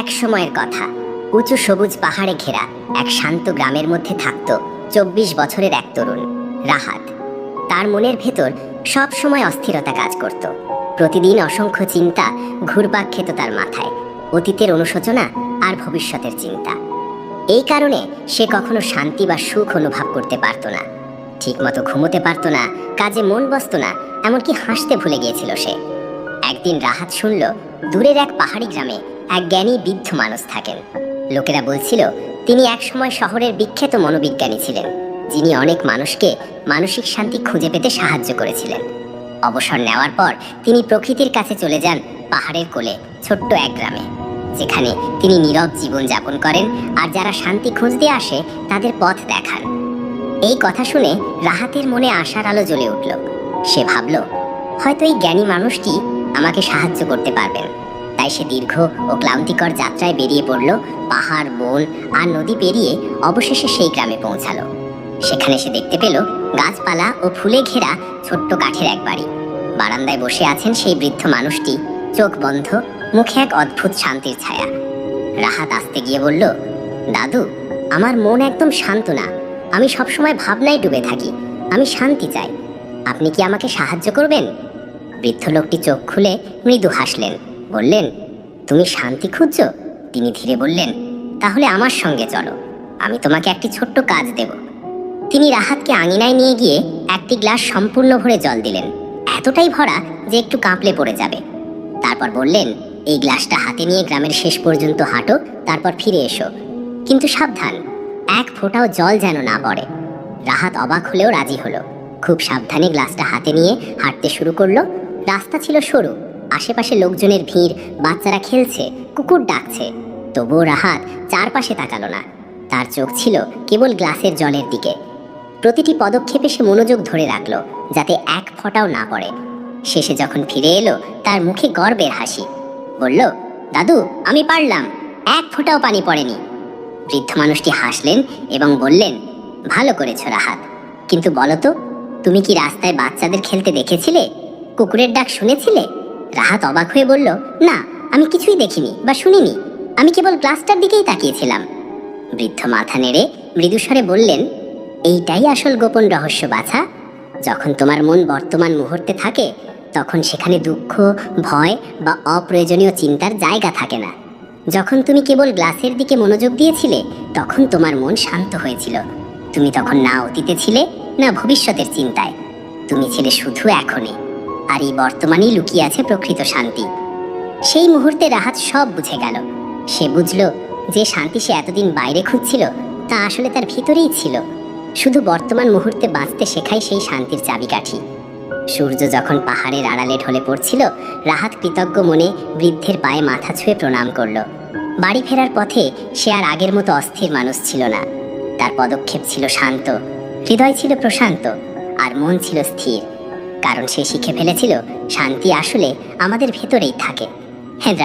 এক সময়ের কথা, উঁচু সবুজ পাহাড়ে ঘেরা এক শান্ত গ্রামের মধ্যে থাকত 24 বছরের এক তরুণ, রাহাত। তার মনের ভেতর সব সময় অস্থিরতা কাজ করত। প্রতিদিন অসংখ্য চিন্তা ঘুরপাক খেত তার মাথায়, অতীতের অনুশোচনা আর ভবিষ্যতের চিন্তা। এই কারণে সে কখনো শান্তি বা সুখ অনুভব করতে পারত না, ঠিকমতো ঘুমোতে পারত না, কাজে মন বসত না, এমনকি হাসতে ভুলে গিয়েছিল সে। একদিন রাহাত শুনল, দূরের এক পাহাড়ি গ্রামে এক জ্ঞানী বৃদ্ধ মানুষ থাকেন। লোকেরা বলছিল তিনি একসময় শহরের বিখ্যাত মনোবিজ্ঞানী ছিলেন, যিনি অনেক মানুষকে মানসিক শান্তি খুঁজে পেতে সাহায্য করেছিলেন। অবসর নেওয়ার পর তিনি প্রকৃতির কাছে চলে যান পাহাড়ের কোলে ছোট্ট এক গ্রামে, যেখানে তিনি নীরব জীবন যাপন করেন আর যারা শান্তি খুঁজতে আসে তাদের পথ দেখান। এই কথা শুনে রাহাতের মনে আশার আলো জ্বলে উঠল। সে ভাবল, হয়তো এই জ্ঞানী মানুষটি আমাকে সাহায্য করতে পারবেন। তাই সে দীর্ঘ ও ক্লান্তিকর যাত্রায় বেরিয়ে পড়ল। পাহাড়, বন আর নদী পেরিয়ে অবশেষে সেই গ্রামে পৌঁছালো। সেখানে সে দেখতে পেল গাছপালা ও ফুলে ঘেরা ছোট্ট কাঠের এক বাড়ি। বারান্দায় বসে আছেন সেই বৃদ্ধ মানুষটি, চোখ বন্ধ, মুখে এক অদ্ভুত শান্তির ছায়া। রাহাত আস্তে গিয়ে বলল, দাদু, আমার মন একদম শান্ত না, আমি সবসময় ভাবনায় ডুবে থাকি, আমি শান্তি চাই, আপনি কি আমাকে সাহায্য করবেন? বৃদ্ধ লোকটি চোখ খুলে মৃদু হাসলেন, বললেন, তুমি শান্তি খুঁজছো? তিনি ধীরে বললেন, তাহলে আমার সঙ্গে চলো, আমি তোমাকে একটি ছোট্ট কাজ দেব। তিনি রাহাতকে আঙিনায় নিয়ে গিয়ে একটি গ্লাস সম্পূর্ণ ভরে জল দিলেন, এতটাই ভরা যে একটু কাঁপলে পড়ে যাবে। তারপর বললেন, এই গ্লাসটা হাতে নিয়ে গ্রামের শেষ পর্যন্ত হাঁটো, তারপর ফিরে এসো, কিন্তু সাবধান, এক ফোঁটাও জল যেন না পড়ে। রাহাত অবাক হলেও রাজি হলো। খুব সাবধানে গ্লাসটা হাতে নিয়ে হাঁটতে শুরু করলো। রাস্তা ছিল সরু, আশেপাশে লোকজনের ভিড়, বাচ্চারা খেলছে, কুকুর ডাকছে। তবুও রাহাত চারপাশে তাকালো না, তার চোখ ছিল কেবল গ্লাসের জলের দিকে। প্রতিটি পদক্ষেপে সে মনোযোগ ধরে রাখলো, যাতে এক ফোঁটাও না পড়ে। শেষে যখন ফিরে এলো, তার মুখে গর্বের হাসি। বলল, দাদু, আমি পারলাম, এক ফোঁটাও পানি পড়েনি। বৃদ্ধ মানুষটি হাসলেন এবং বললেন, ভালো করেছো রাহাত, কিন্তু বলো তো, তুমি কি রাস্তায় বাচ্চাদের খেলতে দেখেছিলে? কুকুরের ডাক শুনেছিলে? রাহাত অবাক হয়ে বলল, না, আমি কিছুই দেখিনি বা শুনিনি, আমি কেবল গ্লাসটার দিকেই তাকিয়েছিলাম। বৃদ্ধ মাথা নেড়ে মৃদুস্বরে বললেন, এইটাই আসল গোপন রহস্য বাছা। যখন তোমার মন বর্তমান মুহূর্তে থাকে, তখন সেখানে দুঃখ, ভয় বা অপ্রয়োজনীয় চিন্তার জায়গা থাকে না। যখন তুমি কেবল গ্লাসের দিকে মনোযোগ দিয়েছিলে, তখন তোমার মন শান্ত হয়েছিল। তুমি তখন না অতীতে ছিলে, না ভবিষ্যতের চিন্তায়, তুমি ছিলে শুধু এখনই। আর এই বর্তমানেই লুকিয়ে আছে প্রকৃত শান্তি। সেই মুহূর্তে রাহাত সব বুঝে গেল। সে বুঝল যে শান্তি সে এতদিন বাইরে খুঁজছিল, তা আসলে তার ভিতরেই ছিল। শুধু বর্তমান মুহূর্তে বাঁচতে শেখাই সেই শান্তির চাবিকাঠি। সূর্য যখন পাহাড়ের আড়ালে ঢলে পড়ছিল, রাহাত কৃতজ্ঞ মনে বৃদ্ধের পায়ে মাথা ছুঁয়ে প্রণাম করল। বাড়ি ফেরার পথে সে আর আগের মতো অস্থির মানুষ ছিল না। তার পদক্ষেপ ছিল শান্ত, হৃদয় ছিল প্রশান্ত, আর মন ছিল স্থির। কারণ সে শিখে ফেলেছিল, শান্তি আসলে আমাদের ভেতরেই থাকে। হ্যাঁ,